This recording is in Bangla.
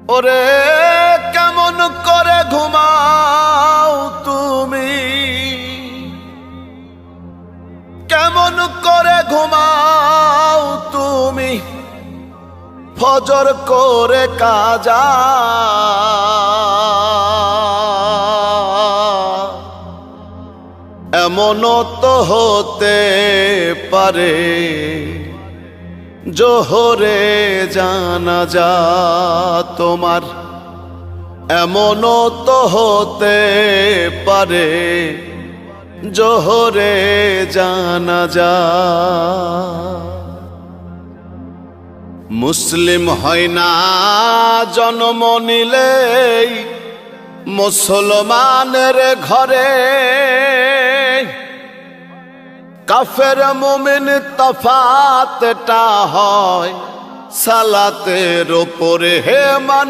ওরে কেমন করে ঘুমাও তুমি, কেমন করে ঘুমাও তুমি ফজর করে কাজা। এমনও তো হতে পারে জোহরে জানাজা তোমার, এমনও তো হতে পারে জোহরে জানাজা। মুসলিম হয় না জন্ম নিলেই মুসলমানের ঘরে, কাফের মুমিন তফাতটা হয় সালাতের উপরে। হে মান